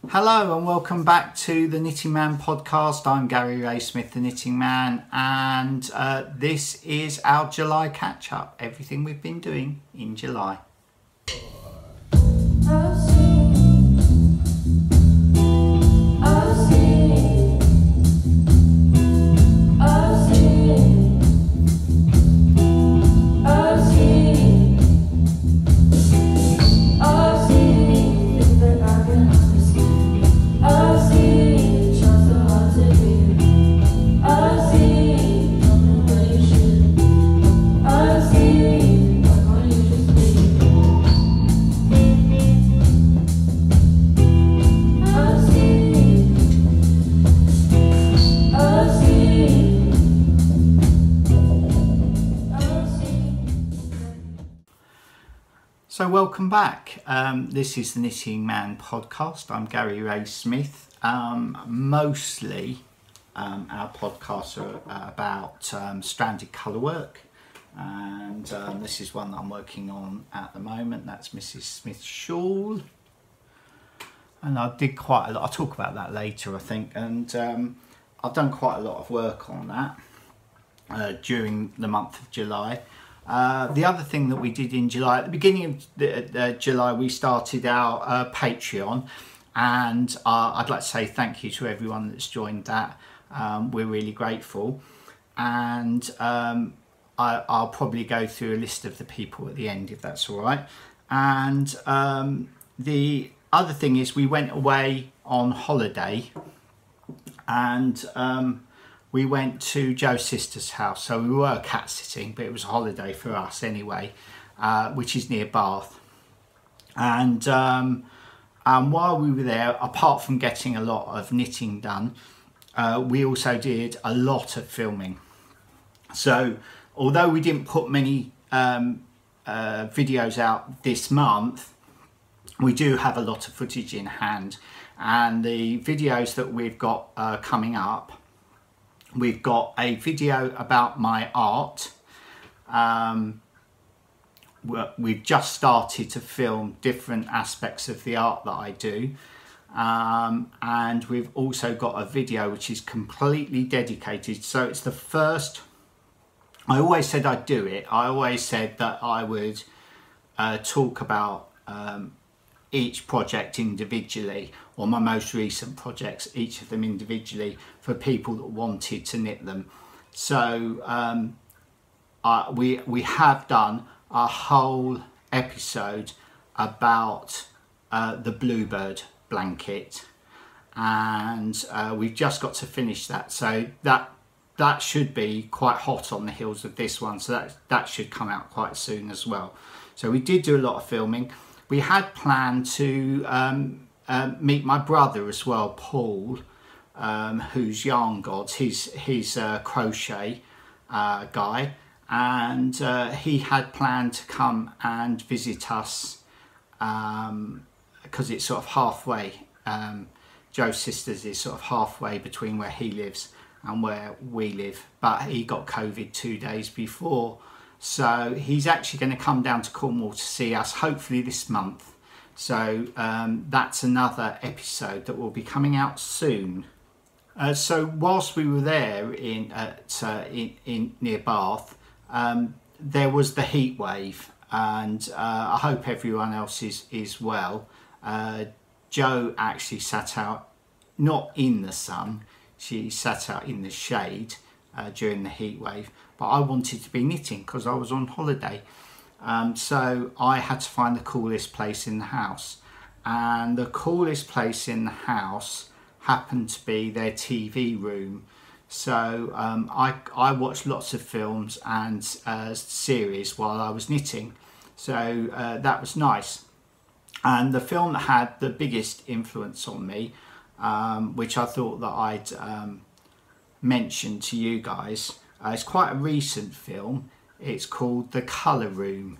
Hello and welcome back to the Knitting Man podcast. I'm Gary Ray Smith, the Knitting Man, and this is our July catch-up. Everything we've been doing in July. So welcome back. This is the Knitting Man podcast. I'm Gary Ray Smith. Mostly our podcasts are about stranded colour work, and this is one that I'm working on at the moment. That's Mrs. Smith's shawl, and I did quite a lot. I'll talk about that later, I think, and I've done quite a lot of work on that during the month of July. The other thing that we did in July, at the beginning of July, we started our Patreon, and I'd like to say thank you to everyone that's joined that. We're really grateful, and I'll probably go through a list of the people at the end if that's all right. And the other thing is we went away on holiday, and we went to Joe's sister's house. So we were cat sitting, but it was a holiday for us anyway, which is near Bath. And while we were there, apart from getting a lot of knitting done, we also did a lot of filming. So although we didn't put many videos out this month, we do have a lot of footage in hand. And the videos that we've got coming up, we've got a video about my art. We've just started to film different aspects of the art that I do. And we've also got a video which is completely dedicated. So it's the first, I always said I'd do it. I always said that I would talk about each project individually, or my most recent projects, each of them individually, for people that wanted to knit them. So we have done a whole episode about the Bluebird Blanket, and we've just got to finish that. So that should be quite hot on the heels of this one, so that should come out quite soon as well. So we did do a lot of filming. We had planned to meet my brother as well, Paul, who's Yarn Gods. He's a crochet guy, and he had planned to come and visit us because it's sort of halfway. Joe's sisters is sort of halfway between where he lives and where we live, but he got COVID 2 days before. So he's actually going to come down to Cornwall to see us, hopefully this month. So that's another episode that will be coming out soon. So whilst we were there in near Bath, there was the heat wave, and I hope everyone else is well. Jo actually sat out, not in the sun, she sat out in the shade during the heat wave. But I wanted to be knitting because I was on holiday. So I had to find the coolest place in the house. And the coolest place in the house happened to be their TV room. So I watched lots of films and series while I was knitting. So that was nice. And the film that had the biggest influence on me, which I thought that I'd mention to you guys, it's quite a recent film. It's called The Colour Room,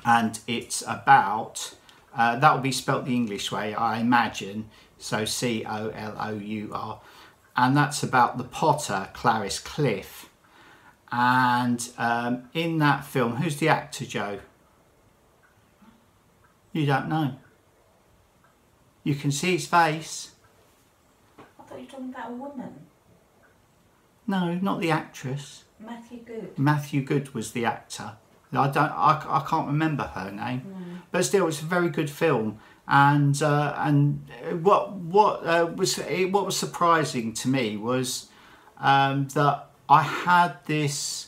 and it's about, that will be spelt the English way, I imagine, so C-O-L-O-U-R, and that's about the potter Clarice Cliff. And in that film, who's the actor, Joe? You don't know? You can see his face. I thought you were talking about a woman. No, not the actress. Matthew Good. Matthew Good was the actor. I can't remember her name, but still, it's a very good film. And what was surprising to me was that I had this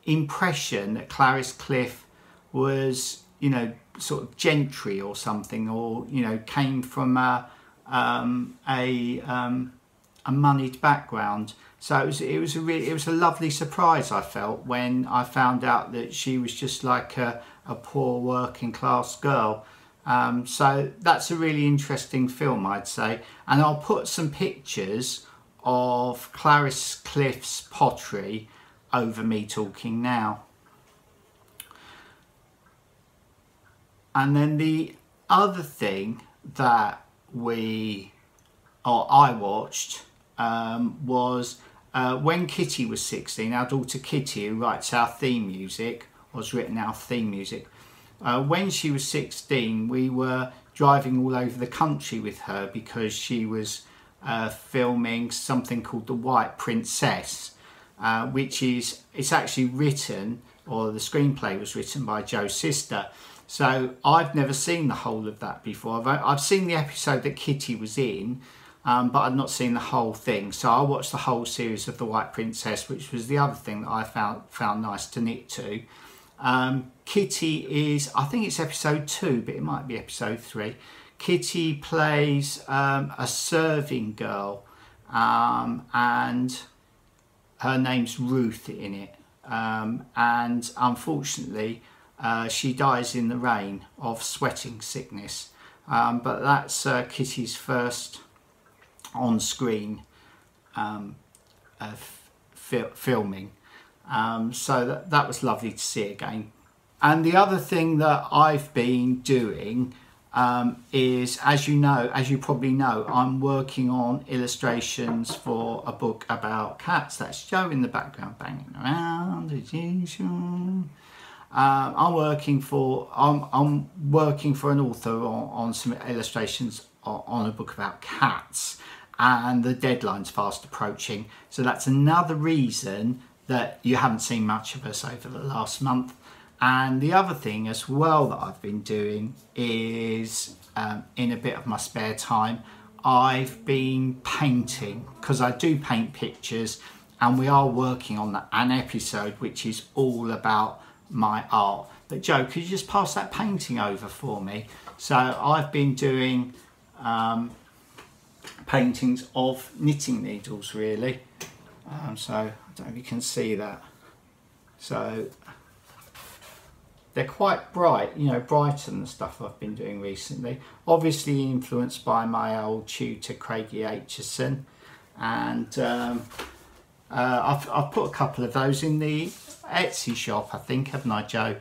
impression that Clarice Cliff was, you know, sort of gentry or something, or, you know, came from a moneyed background. So it was a lovely surprise, I felt, when I found out that she was just like a poor working class girl. So that's a really interesting film, I'd say. And I'll put some pictures of Clarice Cliff's pottery over me talking now. And then the other thing that I watched was when Kitty was 16, our daughter Kitty, who writes our theme music, was written our theme music. When she was 16, we were driving all over the country with her because she was filming something called The White Princess, which it's actually written, or the screenplay was written by Joe's sister. So I've never seen the whole of that before. I've seen the episode that Kitty was in, but I've not seen the whole thing. So I watched the whole series of The White Princess, which was the other thing that I found nice to knit to. Kitty is, I think it's episode 2, but it might be episode 3. Kitty plays a serving girl, and her name's Ruth in it. And unfortunately, she dies in the rain of sweating sickness. But that's Kitty's first on-screen filming. So that was lovely to see again. And the other thing that I've been doing is, as you probably know, I'm working on illustrations for a book about cats. That's Joe in the background banging around as usual. I'm working for an author on some illustrations on a book about cats, and the deadline's fast approaching. So that's another reason that you haven't seen much of us over the last month. And the other thing as well that I've been doing is, in a bit of my spare time, I've been painting, because I do paint pictures, and we are working on an episode which is all about my art. But Joe, could you just pass that painting over for me? So I've been doing paintings of knitting needles, really. So I don't know if you can see that. So they're quite bright, you know, brighter than the stuff I've been doing recently. Obviously influenced by my old tutor Craigie Aitchison, and I've put a couple of those in the Etsy shop, I think, haven't I, Joe?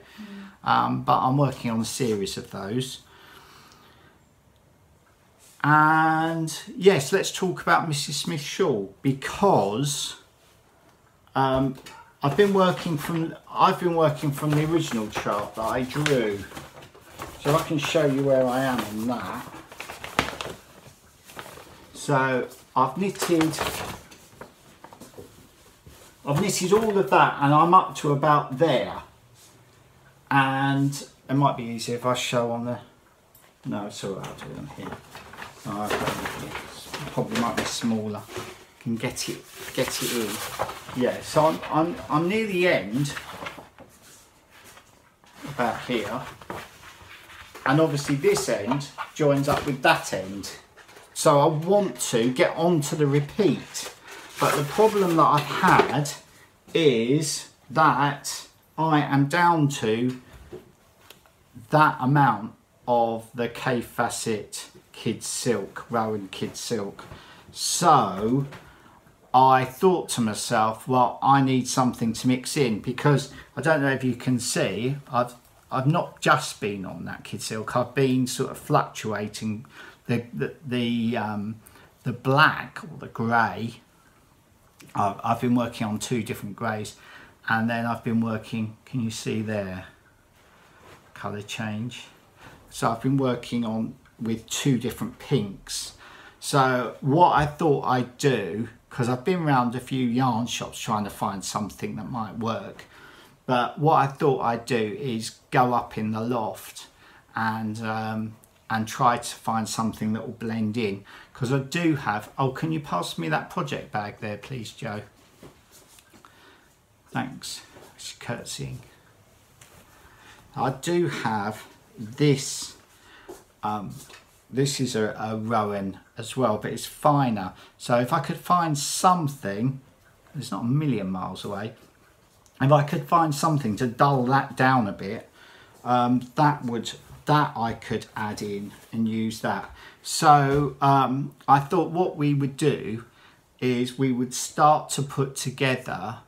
But I'm working on a series of those. And yes, let's talk about Mrs. Smith's shawl, because I've been working from the original chart that I drew, so I can show you where I am on that. So I've knitted all of that, and I'm up to about there. And it might be easier if I show on the. No, it's alright, I'll do them here. Oh, okay. Probably might be smaller. Can get it in. Yeah, so I'm near the end, about here, and obviously this end joins up with that end. So I want to get onto the repeat, but the problem that I've had is that I am down to that amount of the K Facet Kids Silk, Rowan Kids Silk. So I thought to myself, well, I need something to mix in, because I don't know if you can see, I've not just been on that Kid Silk. I've been sort of fluctuating the black or the grey. I've been working on 2 different greys, and then I've been working. Can you see there? Colour change. So I've been working on with 2 different pinks. So what I thought I'd do, because I've been around a few yarn shops trying to find something that might work, but what I thought I'd do is go up in the loft and try to find something that will blend in, because I do have, oh, can you pass me that project bag there please, Joe? Thanks, she's curtsying. I do have this, this is a Rowan as well, but it's finer. So if I could find something, it's not a million miles away, if I could find something to dull that down a bit, that I could add in and use that. So I thought what we would do is we would start to put together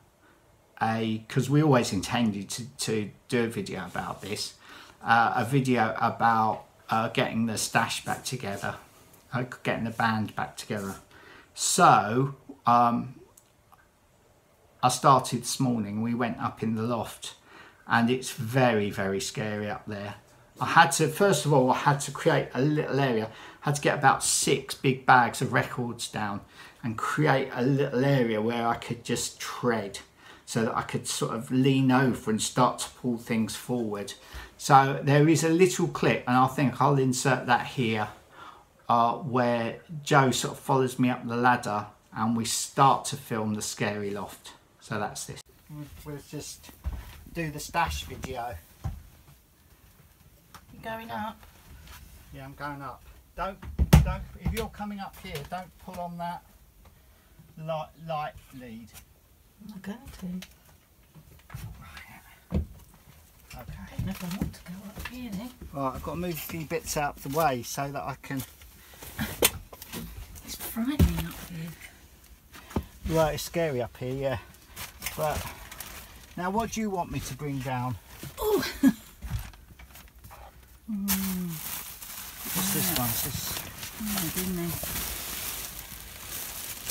because we always intended to do a video about this, a video about getting the stash back together, getting the band back together. So I started this morning, we went up in the loft and it's very, very scary up there. I had to, first of all, I had to create a little area. I had to get about 6 big bags of records down and create a little area where I could just tread, so that I could sort of lean over and start to pull things forward. So there is a little clip, and I think I'll insert that here, where Joe sort of follows me up the ladder and we start to film the scary loft. So that's this. We'll just do the stash video. You going up? Yeah, I'm going up. Don't, if you're coming up here, don't pull on that light lead. I'm going to. Right. Okay. I don't know if I want to go up here then. Right, I've got to move a few bits out of the way so that I can... It's frightening up here. Right, it's scary up here, yeah. But now what do you want me to bring down? Oh! What's this one? This... Oh, goodness.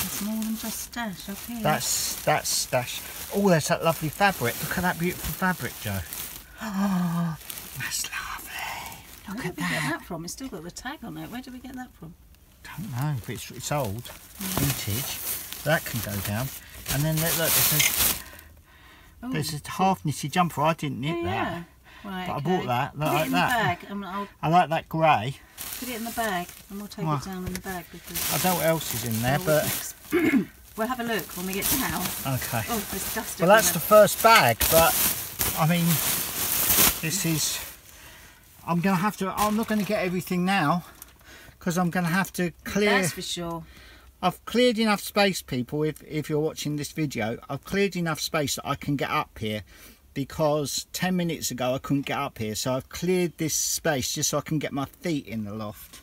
It's more than just stash up here. That's stash. Oh, there's that lovely fabric. Look at that beautiful fabric, Joe. Oh, that's lovely. Look at Where did we get that from? It's still got the tag on it. Where did we get that from? Don't know, but it's old, vintage. That can go down. And then look, there's a half knitted jumper. I didn't knit that. Right, but okay. I bought that. Put it in the bag. I like that grey. Put it in the bag and we'll take it down in the bag because... I don't know what else is in there, but... We'll have a look when we get down. Okay. Oh, there's dust well, that's the first bag, but I mean, this is... I'm going to have to... I'm not going to get everything now because I'm going to have to clear... That's for sure. I've cleared enough space, people, if you're watching this video. I've cleared enough space that I can get up here, because 10 minutes ago I couldn't get up here, so I've cleared this space just so I can get my feet in the loft.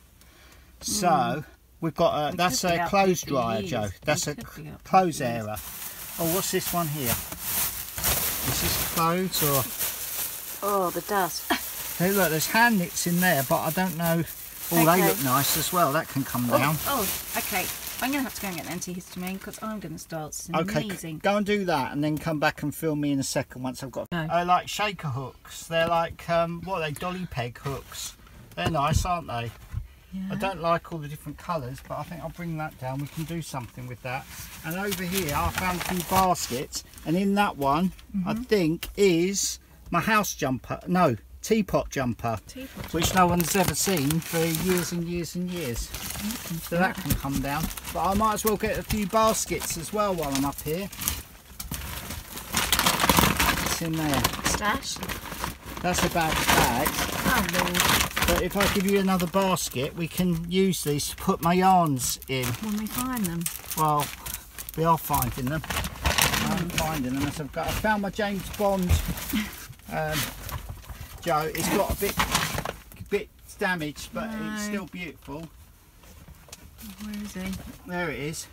So we've got that's a clothes dryer, Joe. That's a clothes airer. Oh, what's this one here? Is this clothes or? Oh, the dust. Hey, look, there's hand knits in there, but I don't know. Oh, okay. They look nice as well. That can come down. Oh, okay. I'm going to have to go and get an antihistamine because I'm going to start sneezing. Okay, go and do that and then come back and film me in a second once I've got... No. Like shaker hooks. They're like, what are they, dolly peg hooks. They're nice, aren't they? Yeah. I don't like all the different colours, but I think I'll bring that down. We can do something with that. And over here I found a few baskets, and in that one I think is my house jumper. No, teapot jumper, which no one's ever seen for years and years and years. So that can come down. But I might as well get a few baskets as well while I'm up here. What's in there? Stash. That's a bag of bags. Oh Lord. But if I give you another basket, we can use these to put my yarns in. When we find them. Well, we are finding them. I'm finding them. As I found my James Bond Joe. It's got a bit damaged, but it's still beautiful. Where is he? There it is.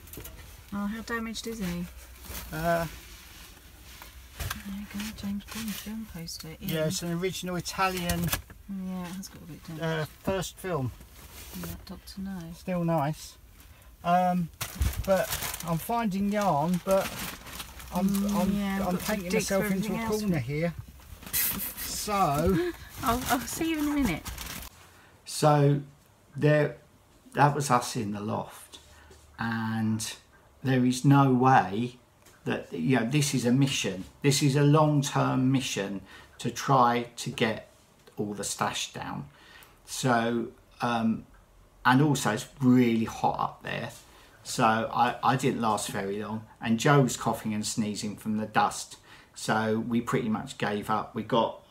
Oh, how damaged is he? There you go, James Bond film poster. Yeah, it's an original Italian. Yeah, it has got a bit damaged. First film. Yeah, Doctor No. Still nice. But I'm finding yarn, but I'm painting myself into a corner here. So I'll see you in a minute. So that was us in the loft, and there is no way that, you know, this is a mission. This is a long-term mission to try to get all the stash down. So and also it's really hot up there, so I didn't last very long, and Joe was coughing and sneezing from the dust, so we pretty much gave up. We got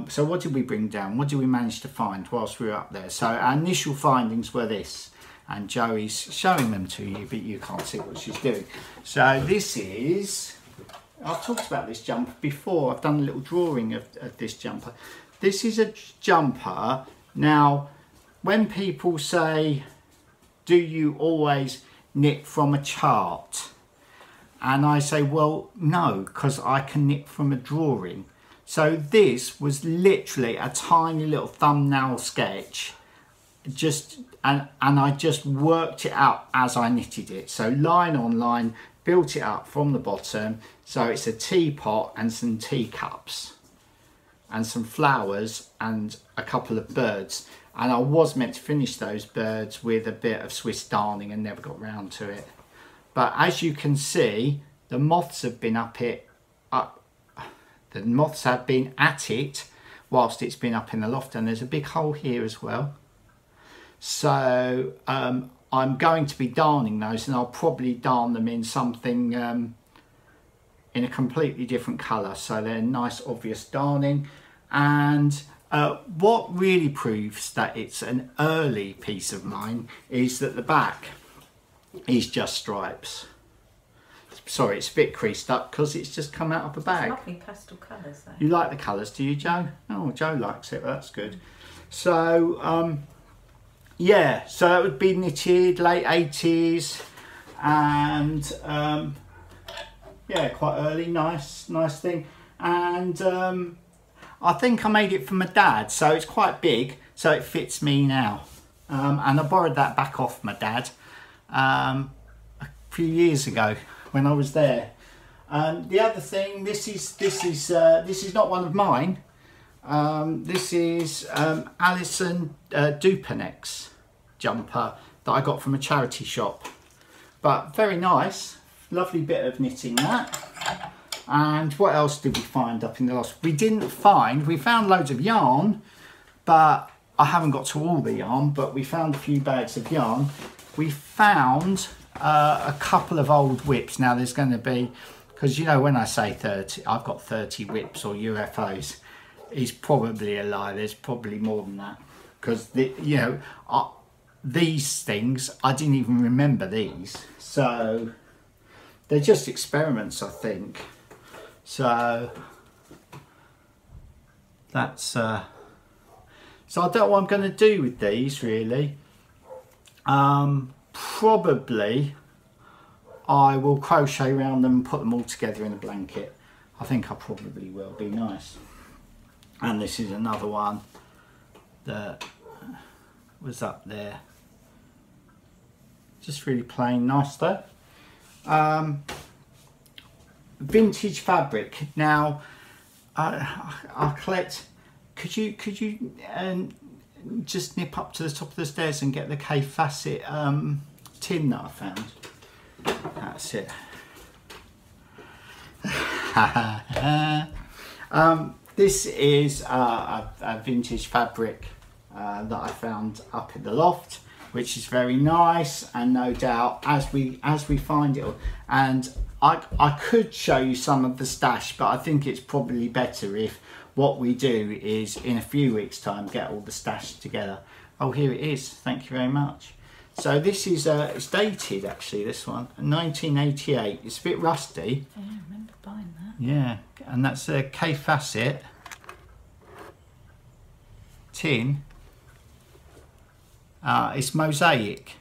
so what did we bring down? What did we manage to find whilst we were up there? So our initial findings were this, and Joey's showing them to you, but you can't see what she's doing. So this is, I've talked about this jumper before. I've done a little drawing of this jumper. This is a jumper. Now, when people say, do you always knit from a chart? And I say, well, no, because I can knit from a drawing. So this was literally a tiny little thumbnail sketch, and I just worked it out as I knitted it. So line on line, built it up from the bottom. So it's a teapot and some teacups and some flowers and a couple of birds. And I was meant to finish those birds with a bit of Swiss darning and never got round to it. But as you can see, the moths have been the moths have been at it whilst it's been up in the loft, and there's a big hole here as well. So I'm going to be darning those, and I'll probably darn them in something in a completely different colour, so they're nice obvious darning. And what really proves that it's an early piece of mine is that the back is just stripes. Sorry, it's a bit creased up because it's just come out of a bag. It's lovely pastel colours though. You like the colours, do you, Joe? Oh, Joe likes it, well, that's good. So yeah, so that would be knitted late 80s, and yeah, quite early. Nice thing. And I think I made it for my dad, so it's quite big, so it fits me now. And I borrowed that back off my dad a few years ago when I was there. The other thing, this is not one of mine. This is Alison Dupanek's jumper that I got from a charity shop, but very nice, lovely bit of knitting that. And what else did we find up in the loft? We found loads of yarn, but I haven't got to all the yarn, but we found a few bags of yarn. We found a couple of old WIPS. Now there's going to be, because you know when I say 30, I've got 30 WIPS or UFOs, is probably a lie. There's probably more than that, because you know, these things, I didn't even remember these, so they're just experiments, I think. So that's so I don't know what I'm going to do with these really. Probably I will crochet around them and put them all together in a blanket. I think I probably will. Be nice. And this is another one that was up there, just really plain, nice though. Vintage fabric. Now I'll collect. Could you just nip up to the top of the stairs and get the K Facet tin that I found? That's it. This is a vintage fabric that I found up in the loft, which is very nice, and no doubt as we find it, and I could show you some of the stash, but I think it's probably better if what we do is in a few weeks time get all the stash together. Oh, here it is, thank you very much. So this is it's dated actually, this one, 1988. It's a bit rusty. Yeah, I remember buying that. Yeah, and that's a K Facet tin. It's mosaic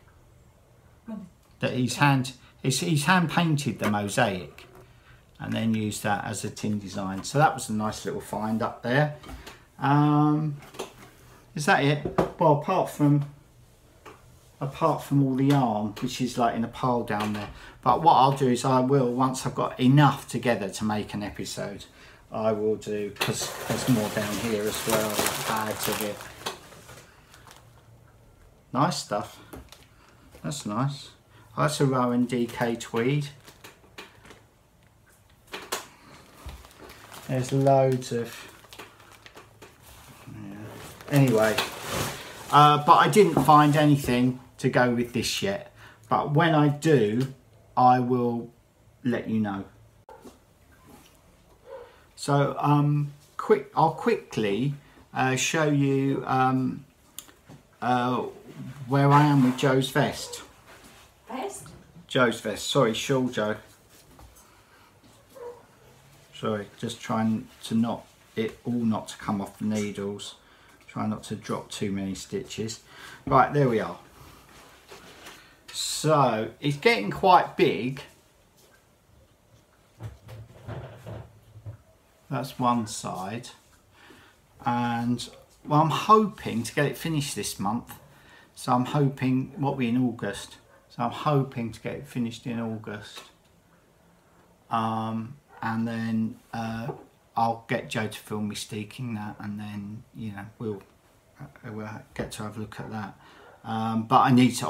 that he's hand painted the mosaic and then used that as a tin design. So that was a nice little find up there. Is that it? Well, apart from all the yarn, which is like in a pile down there. But what I'll do is I will, once I've got enough together to make an episode, I will do, because there's more down here as well, bags of it. Nice stuff. That's nice. That's a Rowan DK tweed. There's loads of... yeah. Anyway, but I didn't find anything to go with this yet. But when I do, I will let you know. So I'll quickly show you where I am with Joe's vest. Vest? Joe's vest. Sorry, Shawl Joe. Sorry, just trying to not to come off the needles. Try not to drop too many stitches. Right, there we are. So it's getting quite big. That's one side, and well, I'm hoping to get it finished this month. So I'm hoping, what we're in August, so I'm hoping to get it finished in August, and then I'll get Joe to film me steeking that, and then, you know, we'll get to have a look at that. But I need to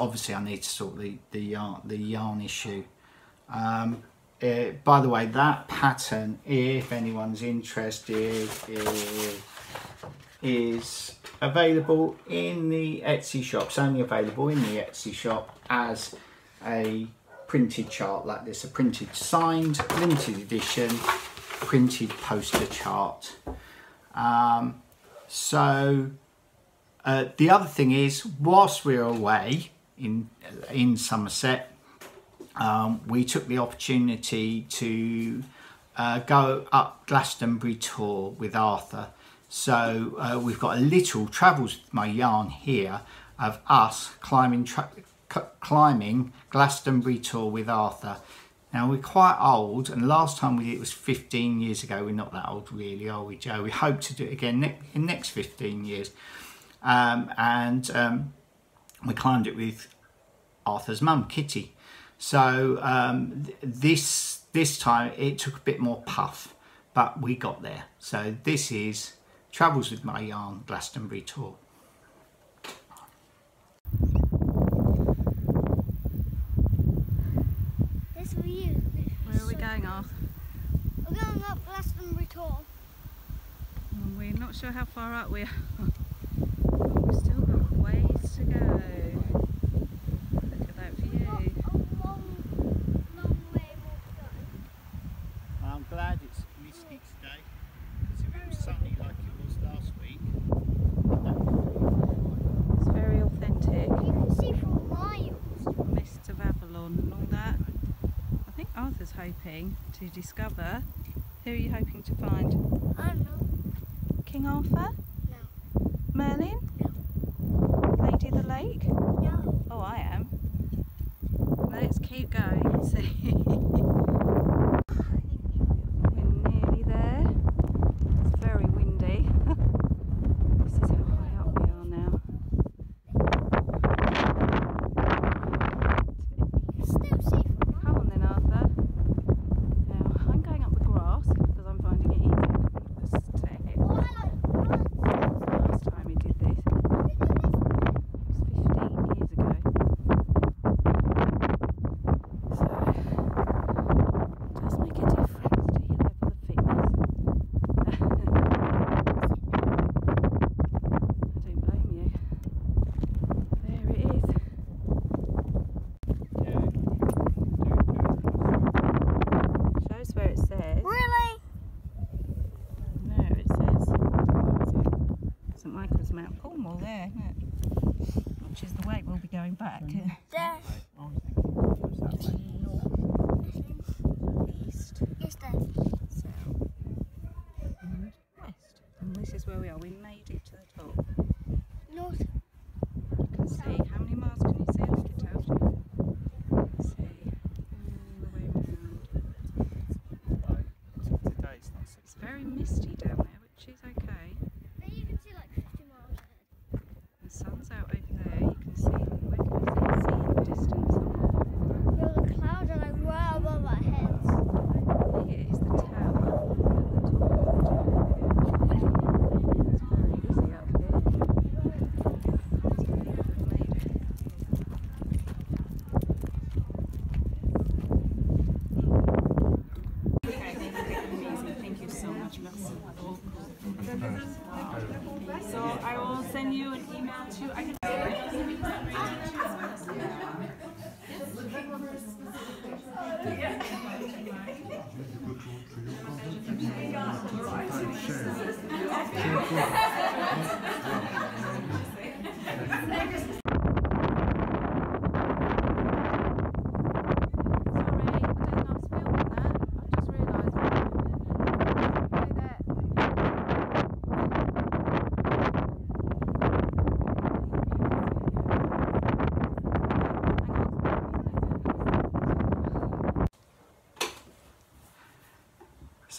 sort the yarn issue. By the way, that pattern, if anyone's interested, is available in the Etsy shop. It's only available in the Etsy shop as a printed chart like this, a printed, signed, limited edition, printed poster chart. The other thing is, whilst we're away in Somerset, we took the opportunity to go up Glastonbury tour with Arthur. So we've got a little travels with my yarn here of us climbing Glastonbury tour with Arthur. Now, we're quite old, and last time we did it was 15 years ago. We're not that old really, are we, Joe? We hope to do it again in the next 15 years. We climbed it with Arthur's mum, Kitty. So this time it took a bit more puff, but we got there. So this is Travels with My Yarn Glastonbury tour. This for you. Where are we going, Arthur? We're going up Glastonbury tour. We're not sure how far up we are. We've still got ways to go. Look at that view. Long way more to go. I'm glad it's misty today, because if it was sunny like it was last week, It's very authentic. You can see for miles. Mists of Avalon and all that. I think Arthur's hoping to discover. Who are you hoping to find? I don't know. King Arthur? No. Merlin? No. Lady of the Lake? No. Oh, I am. Let's keep going and see. We're nearly there. It's very windy. This is how high up we are now. Still see for miles. Come on then, Arthur. Now, I'm going up the grass because I'm finding it easier than the stairs. Last time we did this, it was 15 years ago. So, it does make a difference to your level of fitness. I don't blame you. There it is. Shows where it says. Really? There it says St Michael's Mount Cornwall there, isn't it? Which is the way we'll be going back. There. East, Yes, there. south and west. And this is where we are. We made it to the top. North. You can see, how many miles can you see? I think it tells you. Let's see, all the way around. It's very misty down there, which is okay. There you can see like 50 miles ahead. The sun's out over there, you can see, where can you see?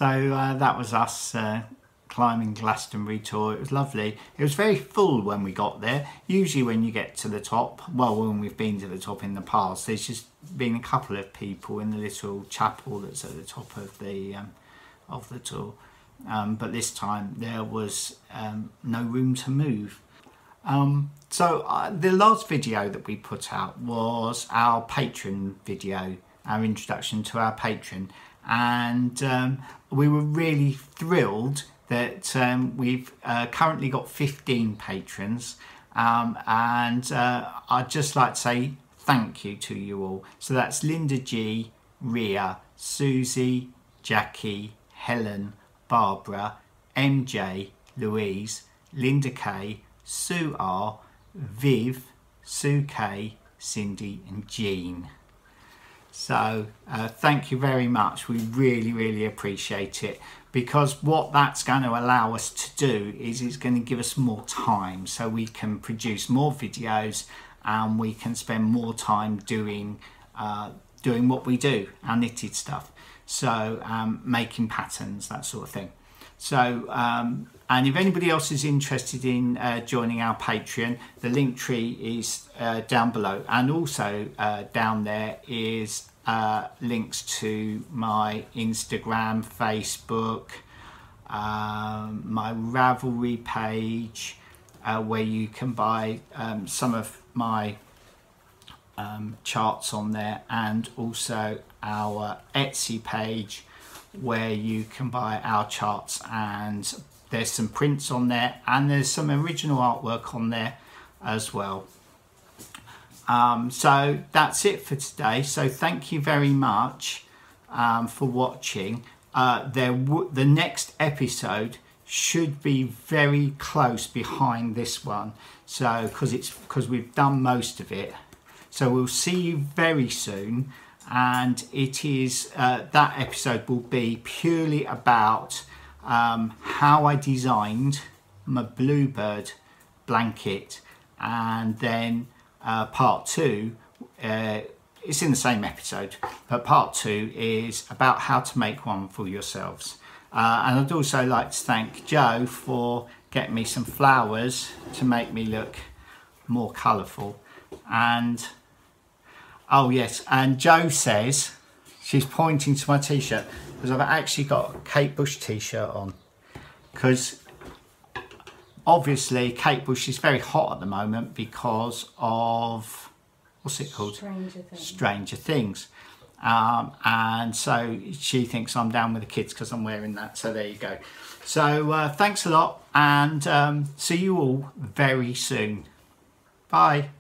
So that was us climbing Glastonbury tour. It was lovely. It was very full when we got there. Usually when you get to the top, well, when we've been to the top in the past, there's just been a couple of people in the little chapel that's at the top of the tour. But this time there was no room to move. So the last video that we put out was our patron video, our introduction to our patron, and we were really thrilled that we've currently got 15 patrons, and I'd just like to say thank you to you all. So that's Linda G, Ria, Susie, Jackie, Helen, Barbara, MJ, Louise, Linda K, Sue R, Viv, Sue K, Cindy and Jean. So thank you very much. We really appreciate it, because what that's going to allow us to do is it's going to give us more time so we can produce more videos and we can spend more time doing what we do, our knitted stuff. So making patterns, that sort of thing. So and if anybody else is interested in joining our Patreon, the link tree is down below, and also down there is links to my Instagram, Facebook, my Ravelry page, where you can buy some of my charts on there, and also our Etsy page where you can buy our charts, and there's some prints on there and there's some original artwork on there as well. So that's it for today. So thank you very much for watching. The next episode should be very close behind this one, so because we've done most of it. So we'll see you very soon, and it is that episode will be purely about how I designed my Bluebird blanket, and then part 2, it's in the same episode, but part 2 is about how to make one for yourselves. And I'd also like to thank Joe for getting me some flowers to make me look more colourful. And oh yes, and Joe says, she's pointing to my t-shirt, because I've actually got a Kate Bush t-shirt on, because obviously Kate Bush is very hot at the moment because of, what's it called? Stranger Things. And so she thinks I'm down with the kids because I'm wearing that. So there you go. So thanks a lot, and see you all very soon. Bye.